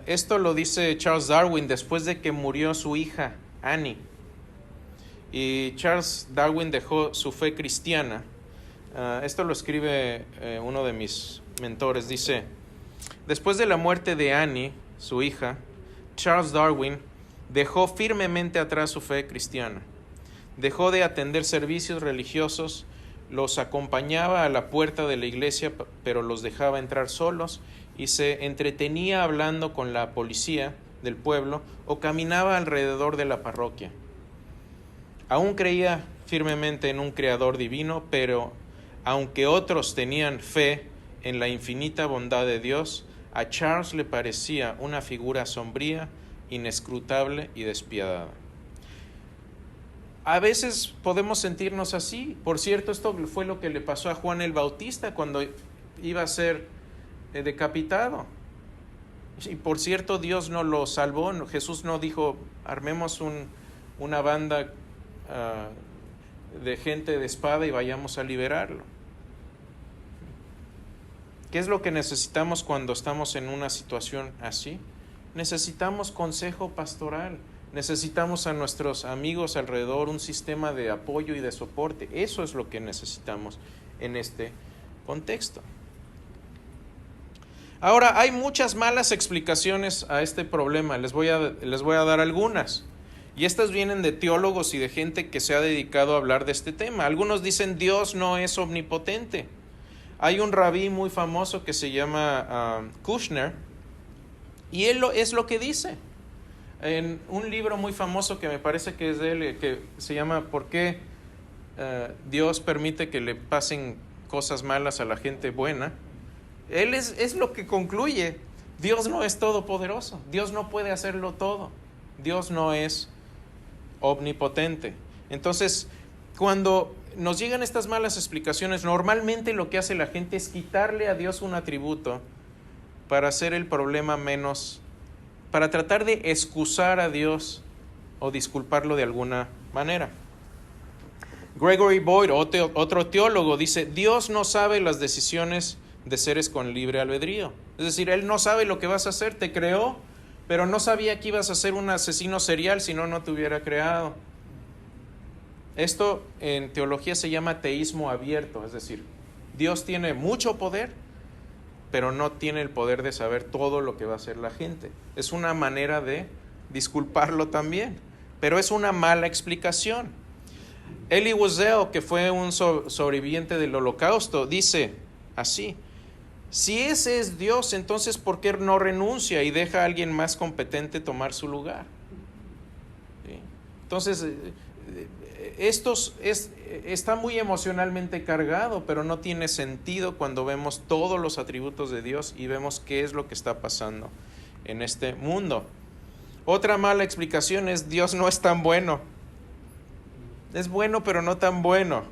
Esto lo dice Charles Darwin después de que murió su hija, Annie. Y Charles Darwin dejó su fe cristiana. Esto lo escribe uno de mis mentores. Dice, después de la muerte de Annie, su hija, Charles Darwin dejó firmemente atrás su fe cristiana. Dejó de atender servicios religiosos, los acompañaba a la puerta de la iglesia, pero los dejaba entrar solos y se entretenía hablando con la policía del pueblo o caminaba alrededor de la parroquia. Aún creía firmemente en un creador divino, pero aunque otros tenían fe en la infinita bondad de Dios, a Charles le parecía una figura sombría, inescrutable y despiadada. A veces podemos sentirnos así. Por cierto, esto fue lo que le pasó a Juan el Bautista cuando iba a ser decapitado. Y por cierto, Dios no lo salvó. Jesús no dijo, armemos una banda de gente de espada y vayamos a liberarlo. ¿Qué es lo que necesitamos cuando estamos en una situación así? Necesitamos consejo pastoral. Necesitamos a nuestros amigos alrededor, un sistema de apoyo y de soporte. Eso es lo que necesitamos en este contexto. Ahora, hay muchas malas explicaciones a este problema. Les voy a dar algunas. Y estas vienen de teólogos y de gente que se ha dedicado a hablar de este tema. Algunos dicen Dios no es omnipotente. Hay un rabí muy famoso que se llama Kushner, y él es lo que dice. En un libro muy famoso que me parece que es de él, que se llama ¿Por qué Dios permite que le pasen cosas malas a la gente buena? Él es lo que concluye. Dios no es todopoderoso. Dios no puede hacerlo todo. Dios no es omnipotente. Entonces, cuando nos llegan estas malas explicaciones, normalmente lo que hace la gente es quitarle a Dios un atributo para hacer el problema menos, para tratar de excusar a Dios o disculparlo de alguna manera. Gregory Boyd, otro teólogo, dice, Dios no sabe las decisiones de seres con libre albedrío. Es decir, Él no sabe lo que vas a hacer, te creó, pero no sabía que ibas a ser un asesino serial si no te hubiera creado. Esto en teología se llama teísmo abierto, es decir, Dios tiene mucho poder, pero no tiene el poder de saber todo lo que va a hacer la gente. Es una manera de disculparlo también, pero es una mala explicación. Elie Wiesel, que fue un sobreviviente del Holocausto, dice así, si ese es Dios, entonces ¿por qué no renuncia y deja a alguien más competente tomar su lugar? ¿Sí? Entonces, está muy emocionalmente cargado, pero no tiene sentido cuando vemos todos los atributos de Dios y vemos qué es lo que está pasando en este mundo. Otra mala explicación es Dios no es tan bueno. Es bueno, pero no tan bueno.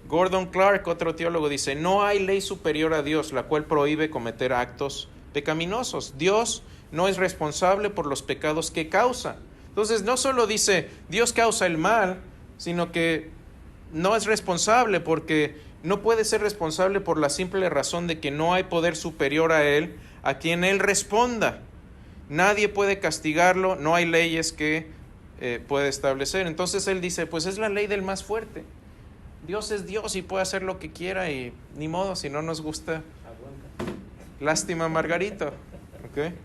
Gordon Clark, otro teólogo, dice, no hay ley superior a Dios, la cual prohíbe cometer actos pecaminosos. Dios no es responsable por los pecados que causa. Entonces, no solo dice, Dios causa el mal, sino que no es responsable porque no puede ser responsable por la simple razón de que no hay poder superior a Él, a quien Él responda. Nadie puede castigarlo, no hay leyes que puede establecer. Entonces Él dice, pues es la ley del más fuerte. Dios es Dios y puede hacer lo que quiera y ni modo, si no nos gusta, lástima Margarito. ¿Okay?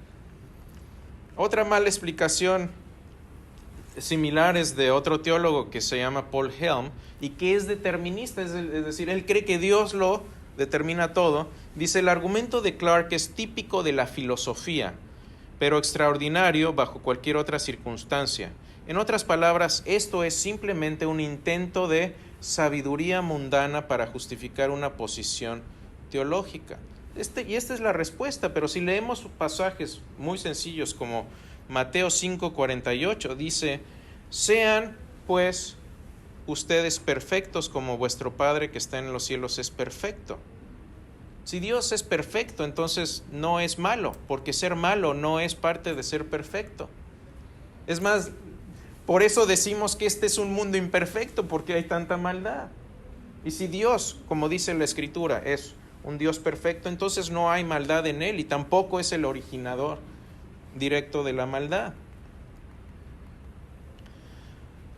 Otra mala explicación similar es de otro teólogo que se llama Paul Helm y que es determinista, es decir, él cree que Dios lo determina todo. Dice, el argumento de Clark es típico de la filosofía, pero extraordinario bajo cualquier otra circunstancia. En otras palabras, esto es simplemente un intento de sabiduría mundana para justificar una posición teológica. Y esta es la respuesta, pero si leemos pasajes muy sencillos como Mateo 5:48, dice, sean pues ustedes perfectos como vuestro Padre que está en los cielos es perfecto. Si Dios es perfecto, entonces no es malo, porque ser malo no es parte de ser perfecto. Es más, por eso decimos que este es un mundo imperfecto, porque hay tanta maldad. Y si Dios, como dice la Escritura, es un Dios perfecto, entonces no hay maldad en Él y tampoco es el originador directo de la maldad.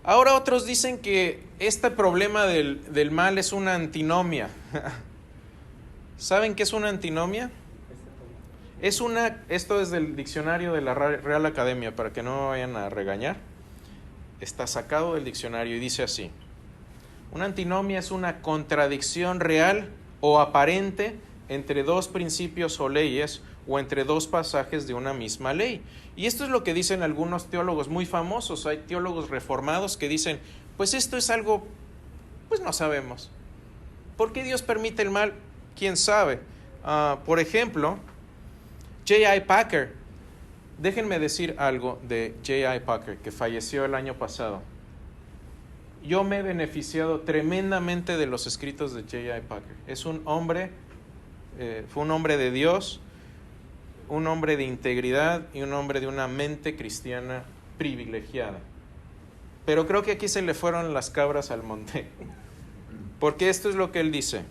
Ahora otros dicen que este problema del mal es una antinomia. ¿Saben qué es una antinomia? Esto es del diccionario de la Real Academia, para que no me vayan a regañar. Está sacado del diccionario y dice así: una antinomia es una contradicción real o aparente entre dos principios o leyes o entre dos pasajes de una misma ley. Y esto es lo que dicen algunos teólogos muy famosos. Hay teólogos reformados que dicen, pues esto es algo, pues no sabemos. ¿Por qué Dios permite el mal? ¿Quién sabe? Por ejemplo, J.I. Packer. Déjenme decir algo de J.I. Packer, que falleció el año pasado. Yo me he beneficiado tremendamente de los escritos de J.I. Packer. Es un hombre, fue un hombre de Dios, un hombre de integridad y un hombre de una mente cristiana privilegiada. Pero creo que aquí se le fueron las cabras al monte, porque esto es lo que él dice.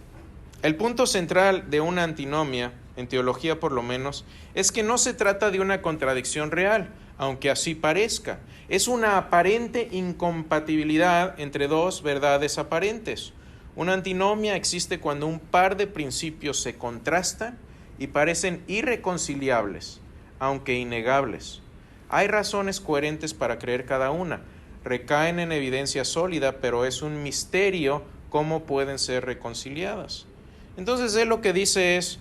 El punto central de una antinomia, en teología por lo menos, es que no se trata de una contradicción real, aunque así parezca. Es una aparente incompatibilidad entre dos verdades aparentes. Una antinomia existe cuando un par de principios se contrastan y parecen irreconciliables, aunque innegables. Hay razones coherentes para creer cada una. Recaen en evidencia sólida, pero es un misterio cómo pueden ser reconciliadas. Entonces él lo que dice es,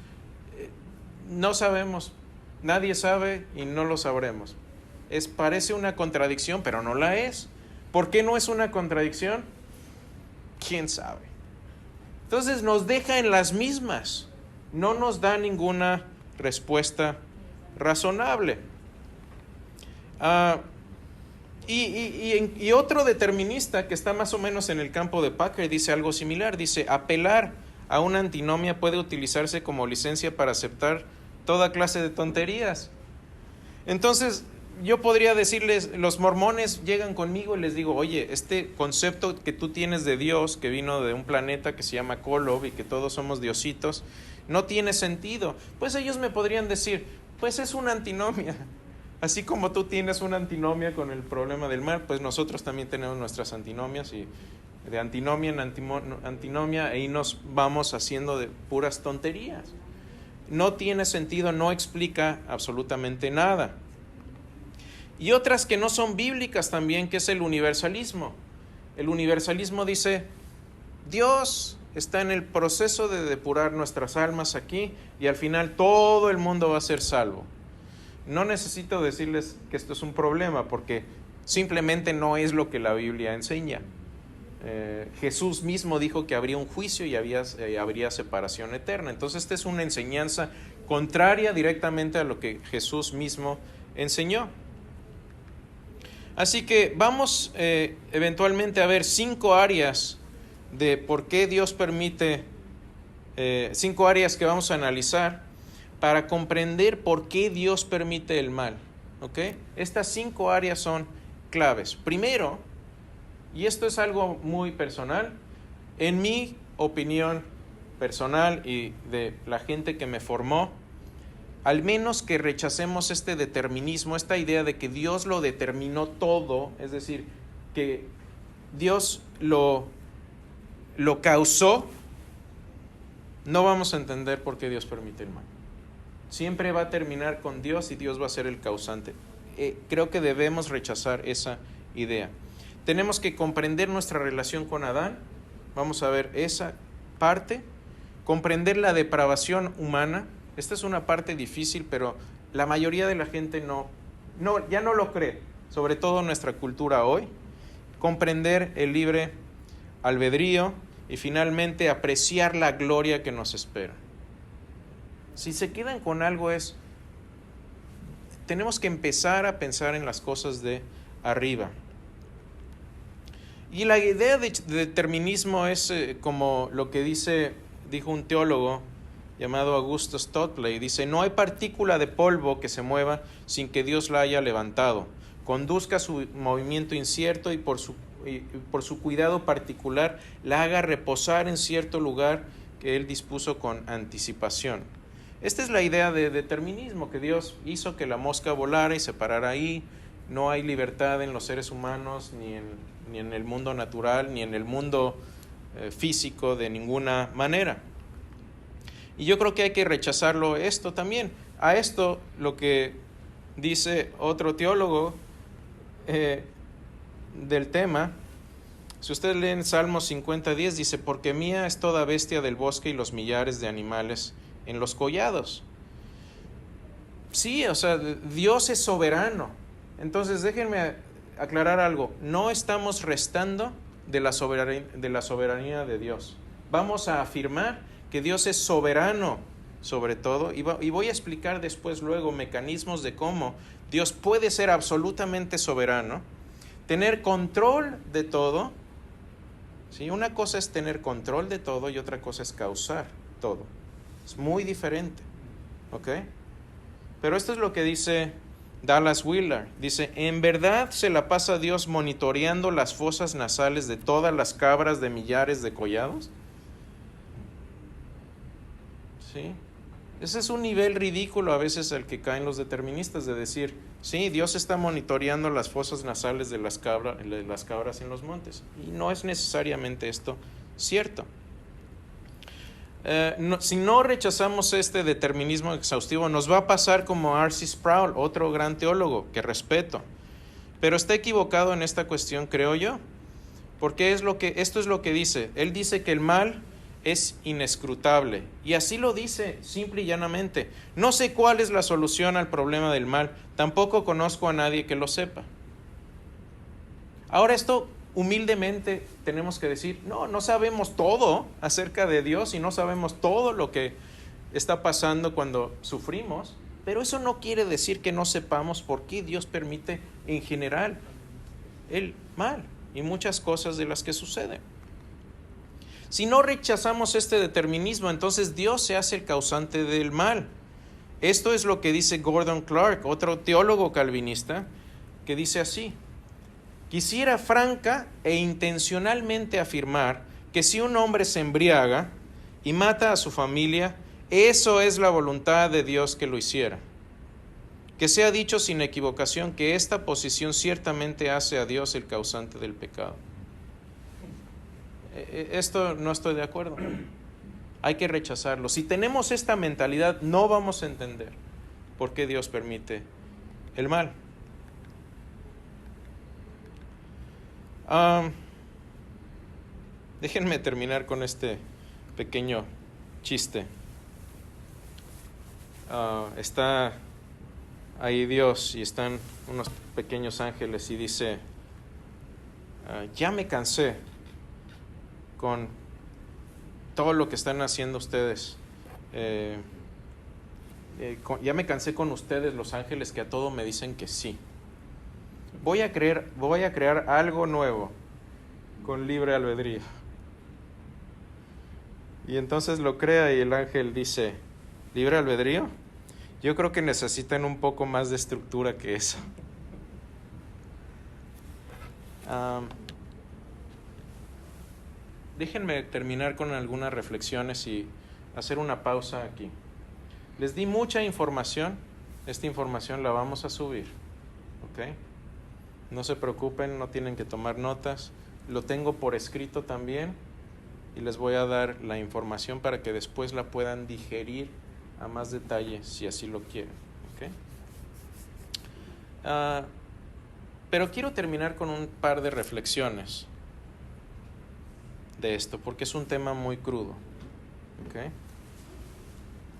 no sabemos, nadie sabe y no lo sabremos. Parece una contradicción, pero no la es. ¿Por qué no es una contradicción? ¿Quién sabe? Entonces nos deja en las mismas. No nos da ninguna respuesta razonable. Y otro determinista que está más o menos en el campo de Packer dice algo similar. Dice, apelar a una antinomia puede utilizarse como licencia para aceptar toda clase de tonterías. Entonces, yo podría decirles, los mormones llegan conmigo y les digo, oye, este concepto que tú tienes de Dios, que vino de un planeta que se llama Kolob y que todos somos diositos, no tiene sentido. Pues ellos me podrían decir, pues es una antinomia. Así como tú tienes una antinomia con el problema del mar, pues nosotros también tenemos nuestras antinomias y de antinomia en antinomia ahí nos vamos haciendo de puras tonterías. No tiene sentido, no explica absolutamente nada. Y otras que no son bíblicas también, que es el universalismo. El universalismo dice, Dios está en el proceso de depurar nuestras almas aquí y al final todo el mundo va a ser salvo. No necesito decirles que esto es un problema porque simplemente no es lo que la Biblia enseña. Jesús mismo dijo que habría un juicio y habría separación eterna. Entonces esta es una enseñanza contraria directamente a lo que Jesús mismo enseñó. Así que vamos eventualmente a ver 5 áreas de por qué Dios permite, 5 áreas que vamos a analizar para comprender por qué Dios permite el mal. ¿Ok? Estas 5 áreas son claves. Primero, y esto es algo muy personal, en mi opinión personal y de la gente que me formó, al menos que rechacemos este determinismo, esta idea de que Dios lo determinó todo, es decir, que Dios lo causó, no vamos a entender por qué Dios permite el mal. Siempre va a terminar con Dios y Dios va a ser el causante. Creo que debemos rechazar esa idea. Tenemos que comprender nuestra relación con Adán. Vamos a ver esa parte. Comprender la depravación humana. Esta es una parte difícil, pero la mayoría de la gente ya no lo cree, sobre todo en nuestra cultura hoy. Comprender el libre albedrío y finalmente apreciar la gloria que nos espera. Si se quedan con algo tenemos que empezar a pensar en las cosas de arriba. Y la idea de determinismo es como lo que dijo un teólogo llamado Augustus Topley. Dice, no hay partícula de polvo que se mueva sin que Dios la haya levantado. Conduzca su movimiento incierto y por su cuidado particular la haga reposar en cierto lugar que Él dispuso con anticipación. Esta es la idea de determinismo, que Dios hizo que la mosca volara y se parara ahí. No hay libertad en los seres humanos, ni en el mundo natural, ni en el mundo físico de ninguna manera. Y yo creo que hay que rechazarlo esto también. A esto lo que dice otro teólogo del tema, si ustedes leen Salmos 50:10, dice, porque mía es toda bestia del bosque y los millares de animales en los collados. Sí, o sea, Dios es soberano. Entonces déjenme aclarar algo. No estamos restando de la soberanía de Dios. Vamos a afirmar que Dios es soberano sobre todo, y voy a explicar después luego mecanismos de cómo Dios puede ser absolutamente soberano, tener control de todo. ¿Sí? Una cosa es tener control de todo y otra cosa es causar todo. Es muy diferente. ¿Ok? Pero esto es lo que dice Dallas Willard. Dice, en verdad se la pasa Dios monitoreando las fosas nasales de todas las cabras de millares de collados. ¿Sí? Ese es un nivel ridículo a veces al que caen los deterministas, de decir, sí, Dios está monitoreando las fosas nasales de las cabras en los montes. Y no es necesariamente esto cierto. Si no rechazamos este determinismo exhaustivo, nos va a pasar como R.C. Sproul, otro gran teólogo que respeto. Pero está equivocado en esta cuestión, creo yo. Porque esto es lo que dice. Él dice que el mal es inescrutable. Y así lo dice, simple y llanamente. No sé cuál es la solución al problema del mal. Tampoco conozco a nadie que lo sepa. Ahora esto, humildemente, tenemos que decir, no sabemos todo acerca de Dios y no sabemos todo lo que está pasando cuando sufrimos. Pero eso no quiere decir que no sepamos por qué Dios permite en general el mal y muchas cosas de las que suceden. Si no rechazamos este determinismo, entonces Dios se hace el causante del mal. Esto es lo que dice Gordon Clark, otro teólogo calvinista, que dice así: quisiera franca e intencionalmente afirmar que si un hombre se embriaga y mata a su familia, eso es la voluntad de Dios que lo hiciera. Que sea dicho sin equivocación que esta posición ciertamente hace a Dios el causante del pecado. Esto no estoy de acuerdo. Hay que rechazarlo. Si tenemos esta mentalidad, no vamos a entender por qué Dios permite el mal. Déjenme terminar con este pequeño chiste. Está ahí Dios y están unos pequeños ángeles y dice, ya me cansé con todo lo que están haciendo ustedes. Ya me cansé con ustedes, los ángeles, que a todo me dicen que sí. Voy a crear algo nuevo con libre albedrío. Y entonces lo crea y el ángel dice, ¿libre albedrío? Yo creo que necesitan un poco más de estructura que eso. Déjenme terminar con algunas reflexiones y hacer una pausa aquí. Les di mucha información. Esta información la vamos a subir. ¿Ok? No se preocupen, no tienen que tomar notas. Lo tengo por escrito también y les voy a dar la información para que después la puedan digerir a más detalle si así lo quieren. ¿Ok? Pero quiero terminar con un par de reflexiones de esto, porque es un tema muy crudo. ¿Okay?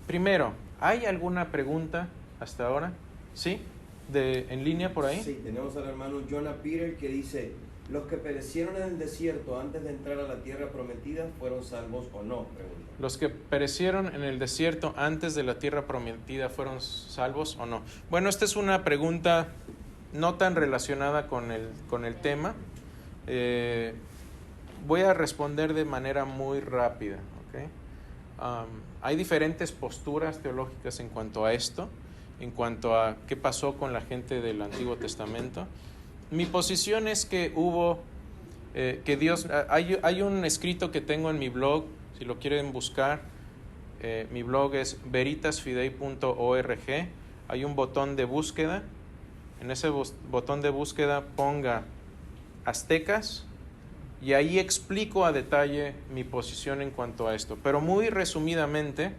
Primero, ¿hay alguna pregunta hasta ahora? ¿Sí? ¿En línea por ahí? Sí, tenemos al hermano Jonah Peter que dice, ¿los que perecieron en el desierto antes de entrar a la tierra prometida fueron salvos o no? Pregunta. ¿Los que perecieron en el desierto antes de la tierra prometida fueron salvos o no? Bueno, esta es una pregunta no tan relacionada con el tema. Voy a responder de manera muy rápida. ¿Okay? Hay diferentes posturas teológicas en cuanto a esto, en cuanto a qué pasó con la gente del Antiguo Testamento. Mi posición es que que Dios, hay un escrito que tengo en mi blog, si lo quieren buscar, mi blog es veritasfidei.org, hay un botón de búsqueda, en ese botón de búsqueda ponga aztecas, y ahí explico a detalle mi posición en cuanto a esto. Pero muy resumidamente,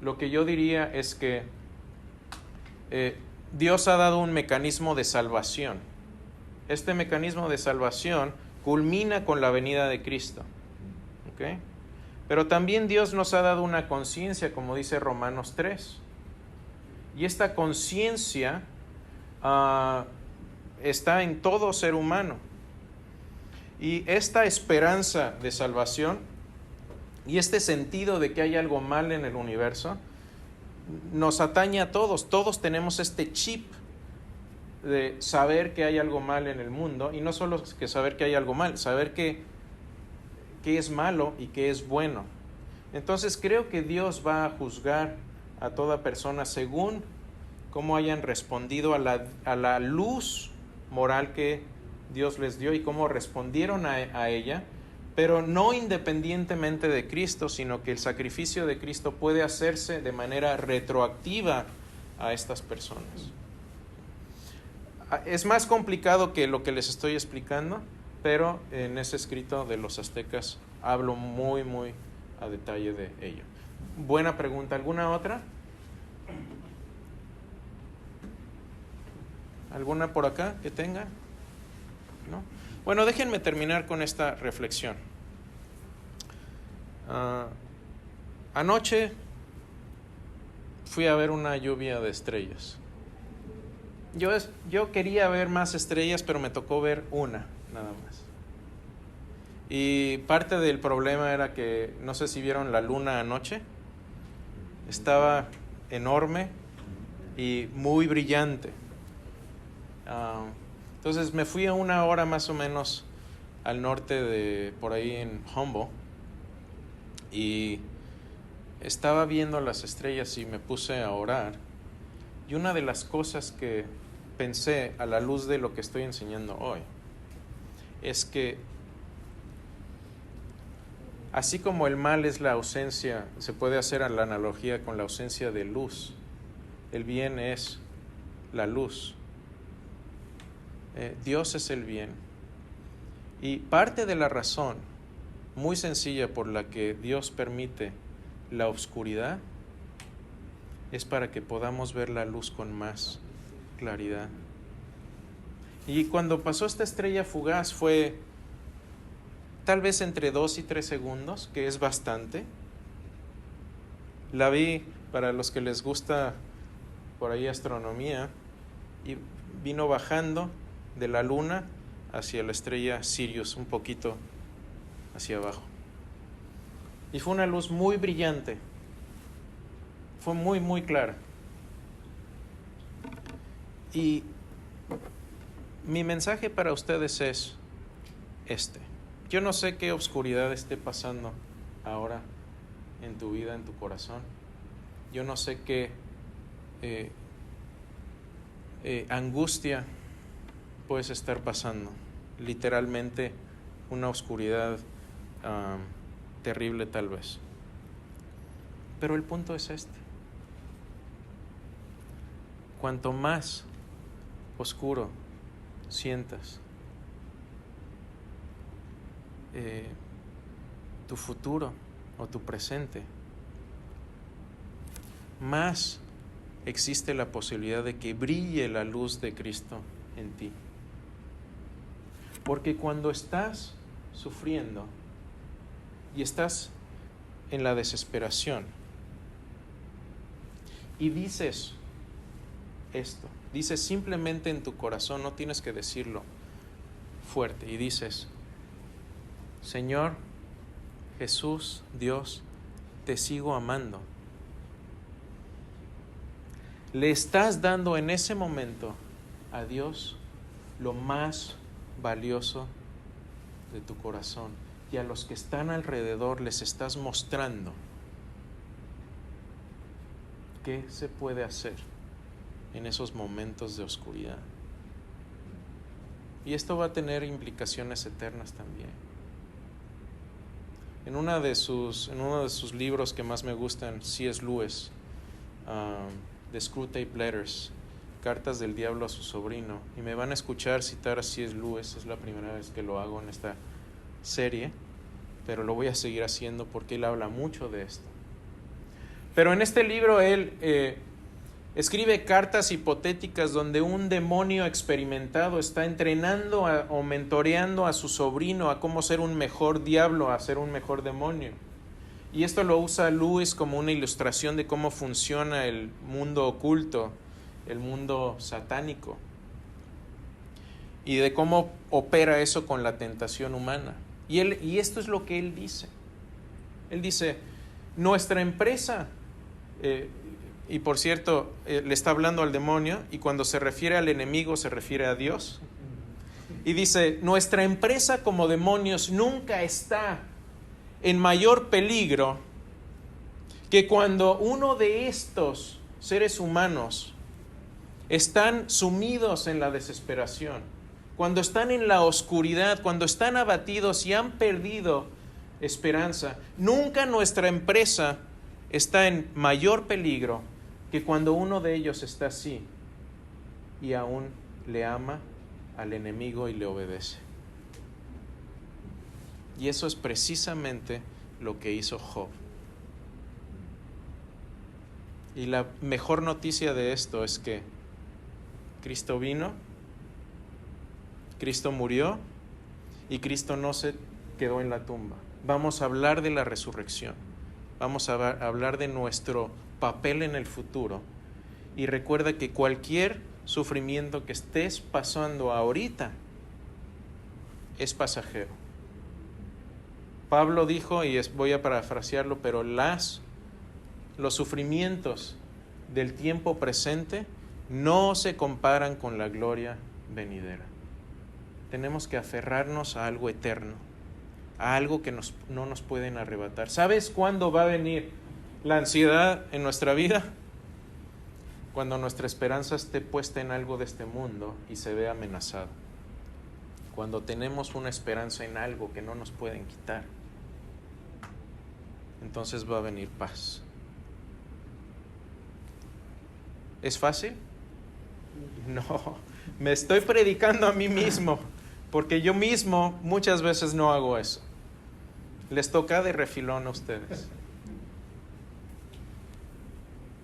lo que yo diría es que Dios ha dado un mecanismo de salvación. Este mecanismo de salvación culmina con la venida de Cristo. ¿Okay? Pero también Dios nos ha dado una conciencia, como dice Romanos 3. Y esta conciencia está en todo ser humano. Y esta esperanza de salvación y este sentido de que hay algo mal en el universo nos atañe a todos. Todos tenemos este chip de saber que hay algo mal en el mundo, y no solo que saber que hay algo mal, saber que es malo y que es bueno. Entonces creo que Dios va a juzgar a toda persona según cómo hayan respondido a la luz moral que Dios les dio y cómo respondieron a ella, pero no independientemente de Cristo, sino que el sacrificio de Cristo puede hacerse de manera retroactiva a estas personas. Es más complicado que lo que les estoy explicando, pero en ese escrito de los aztecas hablo muy, muy a detalle de ello. Buena pregunta. ¿Alguna otra? ¿Alguna por acá que tenga? ¿No? Bueno, déjenme terminar con esta reflexión. Anoche fui a ver una lluvia de estrellas. Yo quería ver más estrellas, pero me tocó ver una, nada más. Y parte del problema era que, no sé si vieron la luna anoche, estaba enorme y muy brillante. Entonces me fui a 1 hora más o menos al norte de, por ahí en Humboldt, y estaba viendo las estrellas y me puse a orar. Y una de las cosas que pensé a la luz de lo que estoy enseñando hoy es que así como el mal es la ausencia, se puede hacer la analogía con la ausencia de luz, el bien es la luz. Dios es el bien. Y parte de la razón muy sencilla por la que Dios permite la oscuridad es para que podamos ver la luz con más claridad. Y cuando pasó esta estrella fugaz fue tal vez entre 2 y 3 segundos, que es bastante. La vi, para los que les gusta por ahí astronomía, y vino bajando de la luna hacia la estrella Sirius, un poquito hacia abajo. Y fue una luz muy brillante, fue muy, muy clara. Y mi mensaje para ustedes es este. Yo no sé qué oscuridad esté pasando ahora en tu vida, en tu corazón. Yo no sé qué angustia puedes estar pasando. Literalmente una oscuridad terrible tal vez. Pero el punto es este. Cuanto más oscuro sientas tu futuro o tu presente, más existe la posibilidad de que brille la luz de Cristo en ti. Porque cuando estás sufriendo y estás en la desesperación y dices esto, dices simplemente en tu corazón, no tienes que decirlo fuerte, y dices: Señor Jesús, Dios, te sigo amando. Le estás dando en ese momento a Dios lo más valioso de tu corazón, y a los que están alrededor les estás mostrando qué se puede hacer en esos momentos de oscuridad. Y esto va a tener implicaciones eternas también. En uno de sus libros que más me gustan, C.S. Lewis, The Screwtape Letters, Cartas del Diablo a su sobrino, y me van a escuchar citar a C.S. Lewis, es la primera vez que lo hago en esta serie, pero lo voy a seguir haciendo porque él habla mucho de esto. Pero en este libro él escribe cartas hipotéticas donde un demonio experimentado está entrenando o mentoreando a su sobrino a cómo ser un mejor diablo, a ser un mejor demonio. Y esto lo usa Lewis como una ilustración de cómo funciona el mundo oculto, el mundo satánico, y de cómo opera eso con la tentación humana. Y esto es lo que él dice. Él dice: nuestra empresa y por cierto, le está hablando al demonio, y cuando se refiere al enemigo se refiere a Dios. Y dice, nuestra empresa como demonios nunca está en mayor peligro que cuando uno de estos seres humanos están sumidos en la desesperación, cuando están en la oscuridad, cuando están abatidos y han perdido esperanza. Nunca nuestra empresa está en mayor peligro que cuando uno de ellos está así y aún le ama al enemigo y le obedece. Y eso es precisamente lo que hizo Job. Y la mejor noticia de esto es que Cristo vino, Cristo murió y Cristo no se quedó en la tumba. Vamos a hablar de la resurrección. Vamos a hablar de nuestro papel en el futuro. Y recuerda que cualquier sufrimiento que estés pasando ahorita es pasajero. Pablo dijo, y voy a parafrasearlo, pero los sufrimientos del tiempo presente no se comparan con la gloria venidera. Tenemos que aferrarnos a algo eterno, a algo que no nos pueden arrebatar. ¿Sabes cuándo va a venir la ansiedad en nuestra vida? Cuando nuestra esperanza esté puesta en algo de este mundo y se ve amenazado. Cuando tenemos una esperanza en algo que no nos pueden quitar, entonces va a venir paz. ¿Es fácil? No, me estoy predicando a mí mismo, porque yo mismo muchas veces no hago eso. Les toca de refilón a ustedes.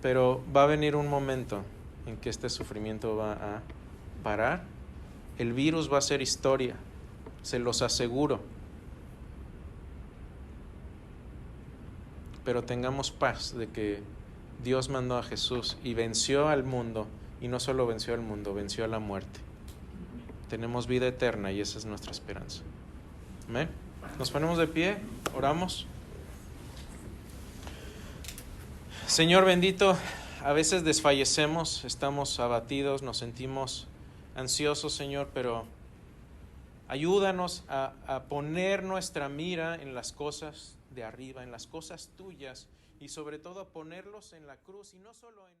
Pero va a venir un momento en que este sufrimiento va a parar. El virus va a ser historia, se los aseguro. Pero tengamos paz de que Dios mandó a Jesús y venció al mundo, y no solo venció al mundo, venció a la muerte. Tenemos vida eterna y esa es nuestra esperanza. Amén. Nos ponemos de pie, oramos. Señor bendito, a veces desfallecemos, estamos abatidos, nos sentimos ansiosos, Señor, pero ayúdanos a poner nuestra mira en las cosas de arriba, en las cosas tuyas, y sobre todo a ponerlos en la cruz y no solo en...